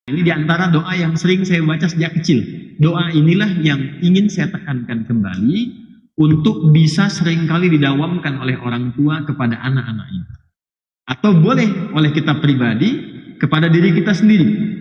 Ini diantara doa yang sering saya baca sejak kecil. Doa inilah yang ingin saya tekankan kembali untuk bisa seringkali didawamkan oleh orang tua kepada anak-anaknya. Atau boleh oleh kita pribadi kepada diri kita sendiri.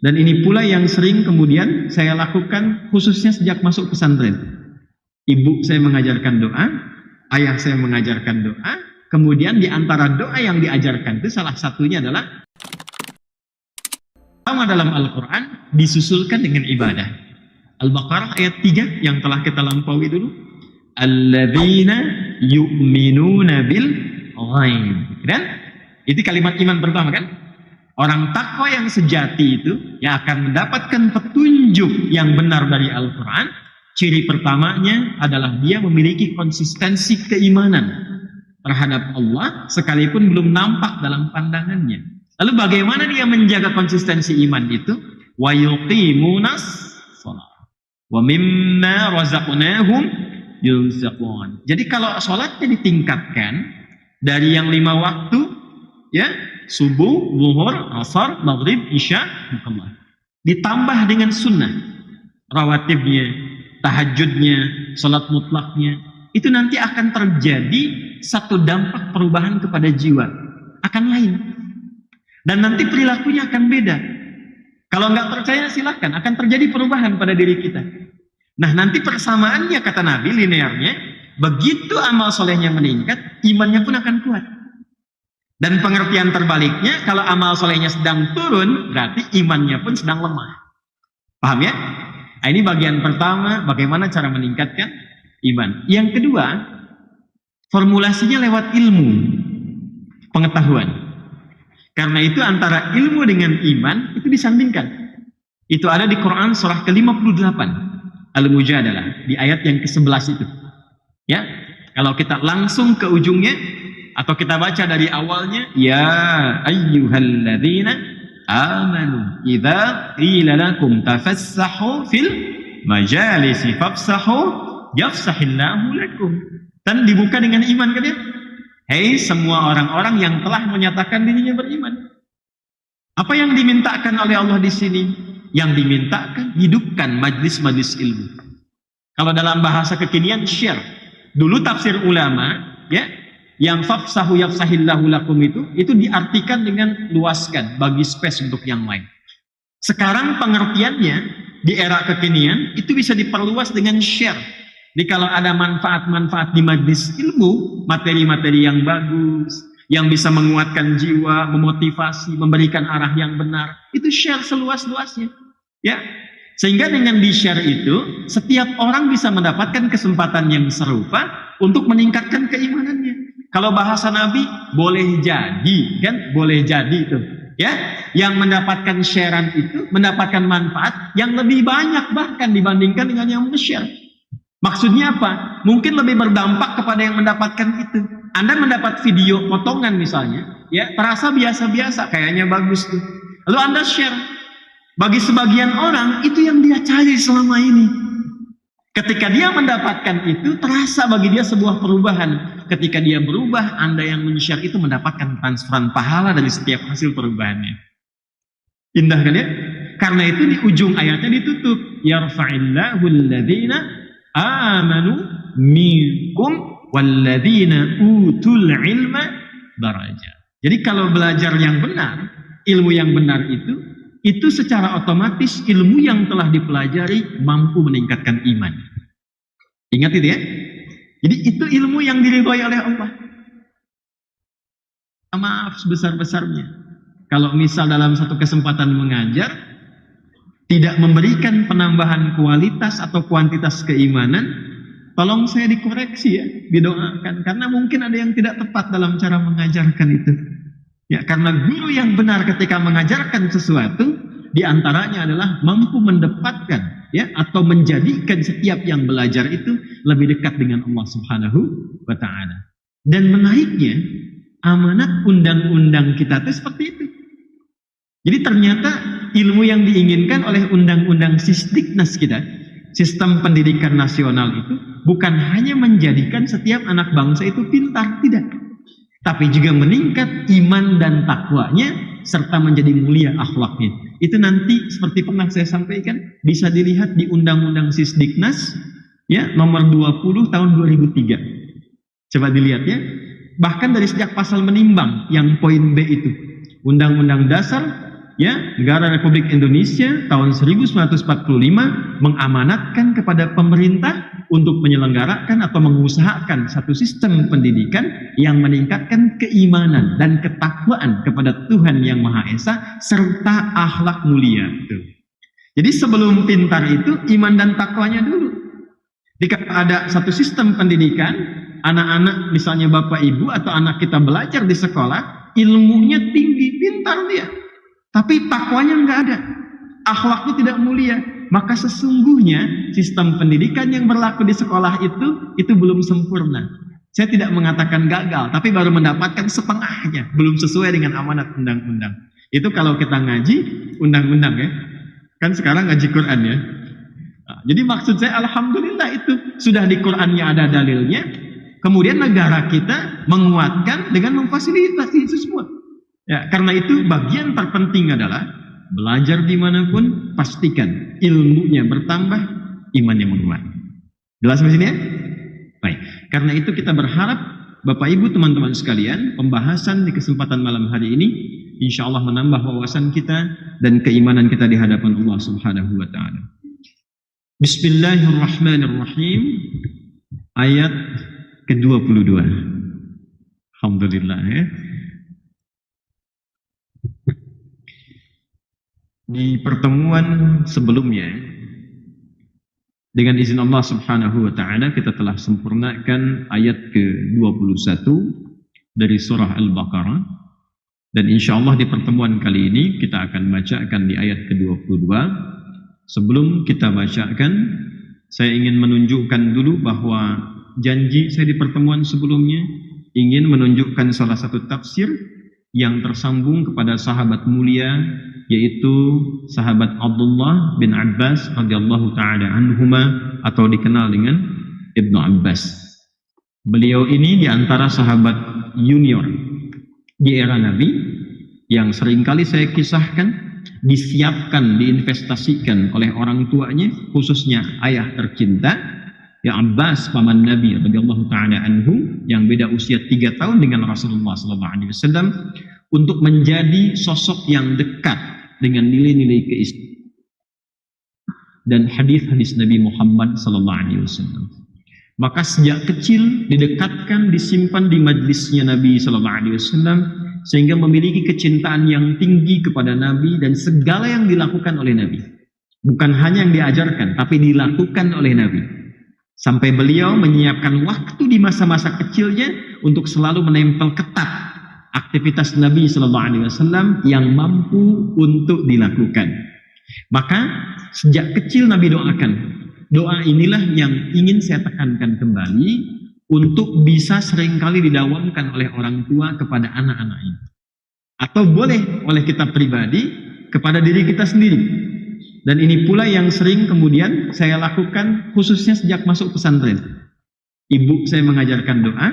Dan ini pula yang sering kemudian saya lakukan khususnya sejak masuk pesantren. Ibu saya mengajarkan doa, ayah saya mengajarkan doa, kemudian diantara doa yang diajarkan itu salah satunya adalah pertama dalam Al-Quran disusulkan dengan ibadah. Al-Baqarah ayat 3 yang telah kita lampaui dulu. Alladzina yu'minuna bil ghaib. Dan itu kalimat iman pertama kan? Orang takwa yang sejati itu yang akan mendapatkan petunjuk yang benar dari Al-Quran. Ciri pertamanya adalah dia memiliki konsistensi keimanan terhadap Allah sekalipun belum nampak dalam pandangannya. Lalu bagaimana dia menjaga konsistensi iman itu? Wa yuqimunas shalah wa mimma razaqnahum yunfiqun. Jadi kalau sholatnya ditingkatkan dari yang 5 waktu, ya, subuh, zuhur, asar, maghrib, isya, ditambah dengan sunnah, rawatibnya, tahajudnya, sholat mutlaknya, itu nanti akan terjadi satu dampak perubahan kepada jiwa, akan lain. Dan nanti perilakunya akan beda. Kalau nggak percaya silahkan, akan terjadi perubahan pada diri kita. Nah nanti persamaannya kata Nabi linearnya, begitu amal solehnya meningkat, imannya pun akan kuat. Dan pengertian terbaliknya, kalau amal solehnya sedang turun, berarti imannya pun sedang lemah. Paham ya? Nah, ini bagian pertama, bagaimana cara meningkatkan iman. Yang kedua, formulasinya lewat ilmu, pengetahuan. Karena itu antara ilmu dengan iman itu disandingkan. Itu ada di Quran surah ke-58 Al-Mujadalah di ayat yang ke-11 itu. Ya, kalau kita langsung ke ujungnya atau kita baca dari awalnya, ya ayyuhalladzina amanu idza qila lakum tafassahu fil majalisi fafsahu yafsahillahu lakum. Dan dibuka dengan iman kan ya? Hei semua orang-orang yang telah menyatakan dirinya beriman. Apa yang dimintakan oleh Allah di sini? Yang dimintakan hidupkan majlis-majlis ilmu. Kalau dalam bahasa kekinian share. Dulu tafsir ulama ya, yang fafsahu yafsahillahu lakum itu diartikan dengan luaskan, bagi space untuk yang lain. Sekarang pengertiannya di era kekinian itu bisa diperluas dengan share. Jadi kalau ada manfaat-manfaat di majlis ilmu, materi-materi yang bagus, yang bisa menguatkan jiwa, memotivasi, memberikan arah yang benar, itu share seluas-luasnya. Ya, sehingga dengan di-share itu, setiap orang bisa mendapatkan kesempatan yang serupa untuk meningkatkan keimanannya. Kalau bahasa Nabi, boleh jadi, kan? Boleh jadi itu. Ya, yang mendapatkan sharean itu mendapatkan manfaat yang lebih banyak bahkan dibandingkan dengan yang men-share. Maksudnya apa? Mungkin lebih berdampak kepada yang mendapatkan itu. Anda mendapat video potongan misalnya, ya terasa biasa-biasa, kayaknya bagus tuh. Lalu Anda share. Bagi sebagian orang itu yang dia cari selama ini. Ketika dia mendapatkan itu, terasa bagi dia sebuah perubahan. Ketika dia berubah, Anda yang men-share itu mendapatkan transferan pahala dari setiap hasil perubahannya. Indah kan ya? Karena itu di ujung ayatnya ditutup, yarfa'illahu alladhina amanu minkum walladzina utul ilma darajat. Jadi kalau belajar yang benar, ilmu yang benar itu secara otomatis ilmu yang telah dipelajari mampu meningkatkan iman. Ingat itu ya. Jadi itu ilmu yang diridhoi oleh Allah. Maaf sebesar-besarnya. Kalau misal dalam satu kesempatan mengajar tidak memberikan penambahan kualitas atau kuantitas keimanan, tolong saya dikoreksi ya, didoakan. Karena mungkin ada yang tidak tepat dalam cara mengajarkan itu. Ya, karena guru yang benar ketika mengajarkan sesuatu, diantaranya adalah mampu mendapatkan, ya, atau menjadikan setiap yang belajar itu lebih dekat dengan Allah Subhanahu wa Ta'ala. Dan menariknya, amanat undang-undang kita itu seperti itu. Jadi ternyata ilmu yang diinginkan oleh undang-undang Sisdiknas kita, sistem pendidikan nasional itu, bukan hanya menjadikan setiap anak bangsa itu pintar, tidak. Tapi juga meningkat iman dan takwanya serta menjadi mulia akhlaknya. Itu nanti seperti pernah saya sampaikan, bisa dilihat di Undang-Undang Sisdiknas ya nomor 20 tahun 2003. Coba dilihat ya. Bahkan dari sejak pasal menimbang yang poin B itu. Undang-Undang Dasar ya Negara Republik Indonesia tahun 1945 mengamanatkan kepada pemerintah untuk menyelenggarakan atau mengusahakan satu sistem pendidikan yang meningkatkan keimanan dan ketakwaan kepada Tuhan Yang Maha Esa serta akhlak mulia. Jadi sebelum pintar itu iman dan takwanya dulu. Jika ada satu sistem pendidikan, anak-anak misalnya bapak ibu atau anak kita belajar di sekolah, ilmunya tinggi, pintar dia, tapi takwanya nggak ada, akhlaknya tidak mulia, maka sesungguhnya sistem pendidikan yang berlaku di sekolah itu belum sempurna. Saya tidak mengatakan gagal, tapi baru mendapatkan setengahnya, belum sesuai dengan amanat undang-undang. Itu kalau kita ngaji undang-undang ya, kan sekarang ngaji Quran ya. Nah, jadi maksud saya alhamdulillah itu sudah di Qurannya ada dalilnya, kemudian negara kita menguatkan dengan memfasilitasi itu semua. Ya, karena itu bagian terpenting adalah belajar dimanapun, pastikan ilmunya bertambah, imannya menguat. Jelas di sini ya? Baik, karena itu kita berharap Bapak Ibu teman-teman sekalian, pembahasan di kesempatan malam hari ini insya Allah menambah wawasan kita dan keimanan kita di hadapan Allah Subhanahu wa Ta'ala. Bismillahirrahmanirrahim. Ayat ke-22. Alhamdulillah ya. Di pertemuan sebelumnya, dengan izin Allah Subhanahu wa Ta'ala, kita telah sempurnakan ayat ke-21 dari surah Al-Baqarah, dan insya Allah di pertemuan kali ini kita akan bacakan di ayat ke-22. Sebelum kita bacakan, saya ingin menunjukkan dulu bahwa janji saya di pertemuan sebelumnya ingin menunjukkan salah satu tafsir yang tersambung kepada sahabat mulia, yaitu sahabat Abdullah bin Abbas radhiyallahu taala anhuma, atau dikenal dengan Ibnu Abbas. Beliau ini diantara sahabat junior di era Nabi yang seringkali saya kisahkan, disiapkan, diinvestasikan oleh orang tuanya, khususnya ayah tercinta ya Abbas paman Nabi radhiyallahu taala anhu, yang beda usia 3 tahun dengan Rasulullah sallallahu alaihi wasallam, untuk menjadi sosok yang dekat dengan nilai-nilai keislaman dan hadis-hadis Nabi Muhammad sallallahu alaihi wasallam. Maka sejak kecil didekatkan, disimpan di majlisnya Nabi sallallahu alaihi wasallam, sehingga memiliki kecintaan yang tinggi kepada Nabi dan segala yang dilakukan oleh Nabi. Bukan hanya yang diajarkan, tapi dilakukan oleh Nabi. Sampai beliau menyiapkan waktu di masa-masa kecilnya untuk selalu menempel ketat aktivitas Nabi Sallallahu Alaihi Wasallam yang mampu untuk dilakukan. Maka sejak kecil Nabi doakan. Doa inilah yang ingin saya tekankan kembali, untuk bisa seringkali didawamkan oleh orang tua kepada anak-anaknya, atau boleh oleh kita pribadi kepada diri kita sendiri. Dan ini pula yang sering kemudian saya lakukan, khususnya sejak masuk pesantren. Ibu saya mengajarkan doa,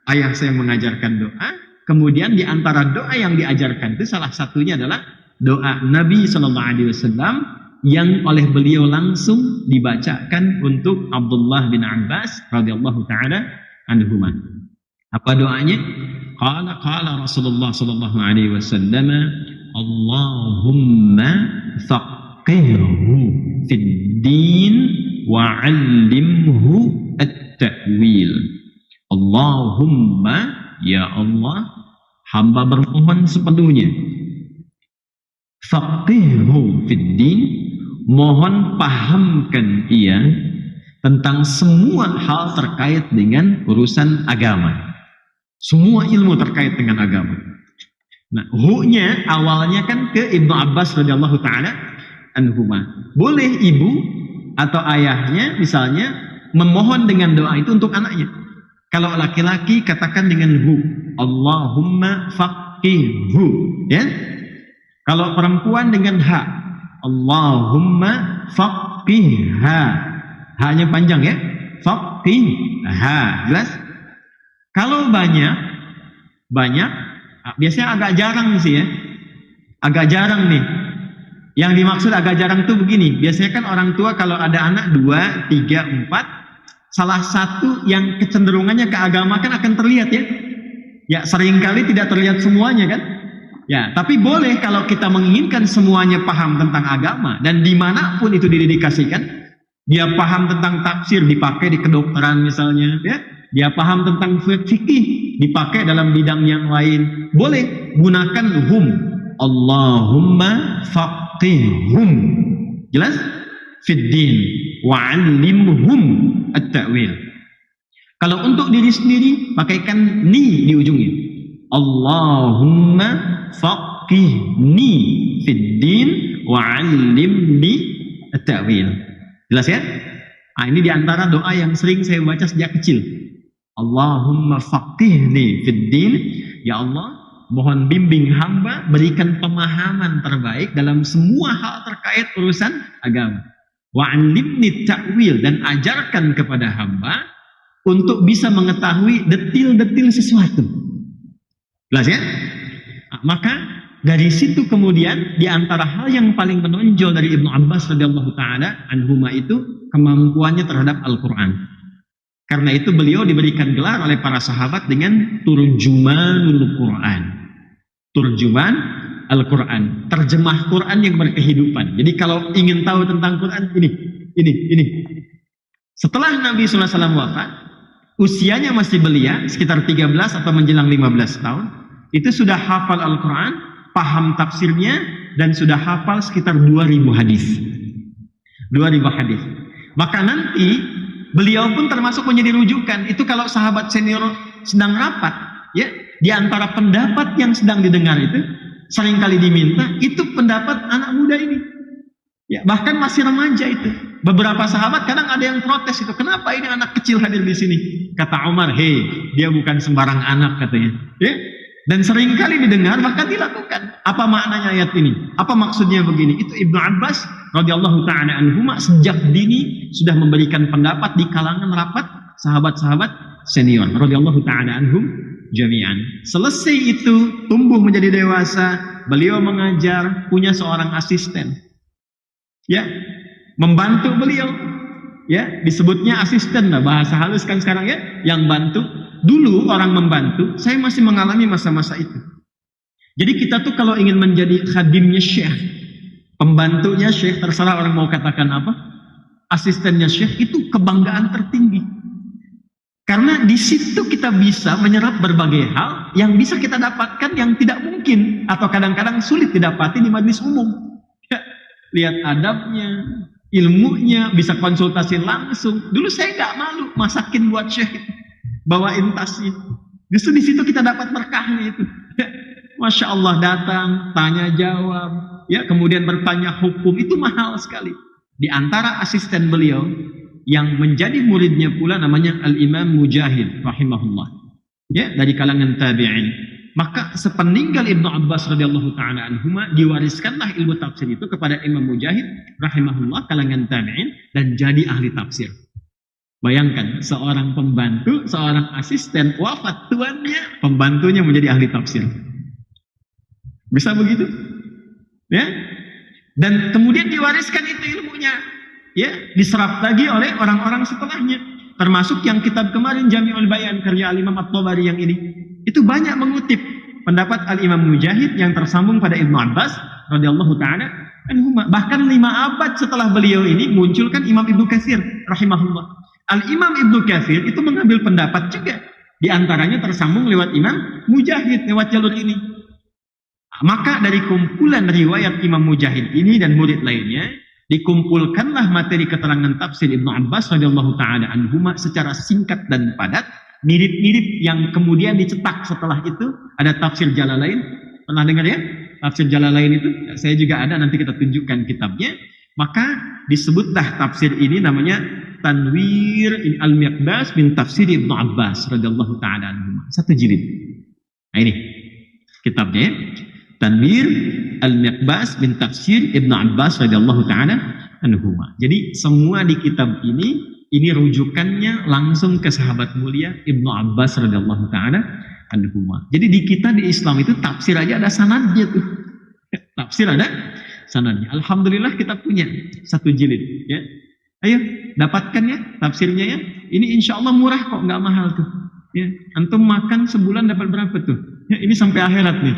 ayah saya mengajarkan doa, kemudian di antara doa yang diajarkan itu salah satunya adalah doa Nabi Sallallahu Alaihi Wasallam yang oleh beliau langsung dibacakan untuk Abdullah bin Abbas radhiyallahu taala anhuma. Apa doanya? Qala Rasulullah sallallahu alaihi wasallam, Allahumma faqihhu fid din wa 'allimhu at-ta'wil. Allahumma, ya Allah, hamba bermohon sepenuhnya, faqihhu fid din, mohon pahamkan ia tentang semua hal terkait dengan urusan agama. Semua ilmu terkait dengan agama. Nah, hu-nya awalnya kan ke Ibnu Abbas radhiyallahu taala anhuma. Boleh ibu atau ayahnya misalnya memohon dengan doa itu untuk anaknya. Kalau laki-laki katakan dengan hu, Allahumma faqihhu, ya. Kalau perempuan dengan ha, Allahumma faqihha. Hanya panjang ya. Faqihha. Jelas? Kalau banyak biasanya agak jarang sih ya. Agak jarang nih. Yang dimaksud agak jarang tuh begini. Biasanya kan orang tua kalau ada anak 2, 3, 4, salah satu yang kecenderungannya ke agama kan akan terlihat ya. Ya seringkali tidak terlihat semuanya kan. Ya, tapi boleh kalau kita menginginkan semuanya paham tentang agama dan dimanapun itu didedikasikan, dia paham tentang tafsir dipakai di kedokteran misalnya, ya, dia paham tentang fikih dipakai dalam bidang yang lain, boleh gunakan hum. Allahumma faqihhum, jelas? Fiddin wa'allimhum at-ta'wil. Kalau untuk diri sendiri pakaikan ni di ujungnya. Allahumma faqihni fiddin wa'allimni at-ta'wil. Jelas ya? Nah, ini diantara doa yang sering saya baca sejak kecil. Allahumma faqihni fiddin. Ya Allah, mohon bimbing hamba, berikan pemahaman terbaik dalam semua hal terkait urusan agama. Wa'allimni ta'wil, dan ajarkan kepada hamba untuk bisa mengetahui detil-detil sesuatu. Jelas ya? Nah, maka dari situ kemudian di antara hal yang paling menonjol dari Ibnu Abbas radhiyallahu taala anhuma itu kemampuannya terhadap Al-Qur'an. Karena itu beliau diberikan gelar oleh para sahabat dengan turjumanul Qur'an. Turjuman Al-Qur'an, terjemah Qur'an yang berkehidupan. Jadi kalau ingin tahu tentang Qur'an ini. Setelah Nabi sallallahu alaihi wasallam wafat, usianya masih belia, sekitar 13 atau menjelang 15 tahun, itu sudah hafal Al-Quran, paham tafsirnya, dan sudah hafal sekitar 2000 hadis. 2000 hadis. Maka nanti beliau pun termasuk menjadi rujukan. Itu kalau sahabat senior sedang rapat, ya, di antara pendapat yang sedang didengar itu seringkali diminta, itu pendapat anak muda ini. Ya, bahkan masih remaja itu. Beberapa sahabat kadang ada yang protes itu, kenapa ini anak kecil hadir di sini? Kata Umar, hei, dia bukan sembarang anak katanya. Ya? Dan seringkali didengar bahkan dilakukan. Apa maknanya ayat ini? Apa maksudnya begini? Itu Ibnu Abbas radhiyallahu taala anhuma sejak dini sudah memberikan pendapat di kalangan rapat sahabat-sahabat senior radhiyallahu taala anhum jami'an. Selesai itu tumbuh menjadi dewasa, beliau mengajar, punya seorang asisten. Ya, membantu beliau, ya, disebutnya asisten lah, bahasa halus kan sekarang ya, yang bantu. Dulu orang membantu, saya masih mengalami masa-masa itu. Jadi kita tuh kalau ingin menjadi khadimnya syekh, pembantunya syekh, terserah orang mau katakan apa, asistennya syekh, itu kebanggaan tertinggi. Karena di situ kita bisa menyerap berbagai hal yang bisa kita dapatkan yang tidak mungkin atau kadang-kadang sulit didapati di majelis umum. Ya, lihat adabnya, ilmunya, bisa konsultasi langsung. Dulu saya nggak malu masakin buat syekh itu, bawain tasnya. Justru di situ kita dapat berkahnya itu. Masya Allah, datang, tanya jawab, ya, kemudian bertanya hukum, itu mahal sekali. Di antara asisten beliau yang menjadi muridnya pula namanya Al-Imam Mujahid rahimahullah, ya, dari kalangan tabi'in. Maka sepeninggal Ibnu Abbas radhiyallahu taala anhuma, diwariskanlah ilmu tafsir itu kepada Imam Mujahid rahimahullah, kalangan tabi'in, dan jadi ahli tafsir. Bayangkan, seorang pembantu, seorang asisten, wafat tuannya, pembantunya menjadi ahli tafsir. Bisa begitu? Ya? Dan kemudian diwariskan itu ilmunya, ya, diserap lagi oleh orang-orang setelahnya. Termasuk yang kitab kemarin Jami'ul Bayan karya Al-Imam At-Tabari yang ini. Itu banyak mengutip pendapat Al-Imam Mujahid yang tersambung pada Ibnu Abbas radhiyallahu taala anhuma. Bahkan 5 abad setelah beliau ini munculkan Imam Ibnu Katsir rahimahullah. Al-Imam Ibnu Katsir itu mengambil pendapat juga. Di antaranya tersambung lewat Imam Mujahid, lewat jalur ini. Maka dari kumpulan riwayat Imam Mujahid ini dan murid lainnya, dikumpulkanlah materi keterangan tafsir Ibnu Abbas radhiyallahu taala anhuma secara singkat dan padat, mirip-mirip yang kemudian dicetak setelah itu. Ada tafsir Jalalain, pernah dengar ya? Tafsir Jalalain itu, saya juga ada, nanti kita tunjukkan kitabnya. Maka disebutlah tafsir ini namanya Tanwir al-Miqbas bin Tafsir Ibnu Abbas radhiyallahu taala anhuma. 1 jilid. Nah ini kitabnya, Tanwir al-Miqbas bin Tafsir Ibnu Abbas radhiyallahu taala anhuma. Jadi semua di kitab ini rujukannya langsung ke sahabat mulia Ibnu Abbas radhiyallahu taala anhuma. Jadi di kita di Islam itu tafsir aja ada sanadnya tuh. Tafsir ada sanadnya. Alhamdulillah kita punya satu jilid. Ya. Ayo, dapatkan ya tafsirnya ya. Ini insya Allah murah kok, nggak mahal tuh. Ya. Antum makan sebulan dapat berapa tuh? Ya, ini sampai akhirat nih.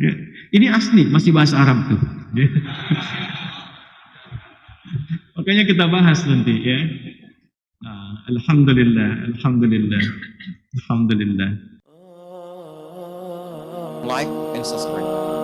Ya. Ini asli, masih bahasa Arab tuh. Ya. Makanya kita bahas nanti ya. Nah, alhamdulillah, alhamdulillah, alhamdulillah. Like and subscribe.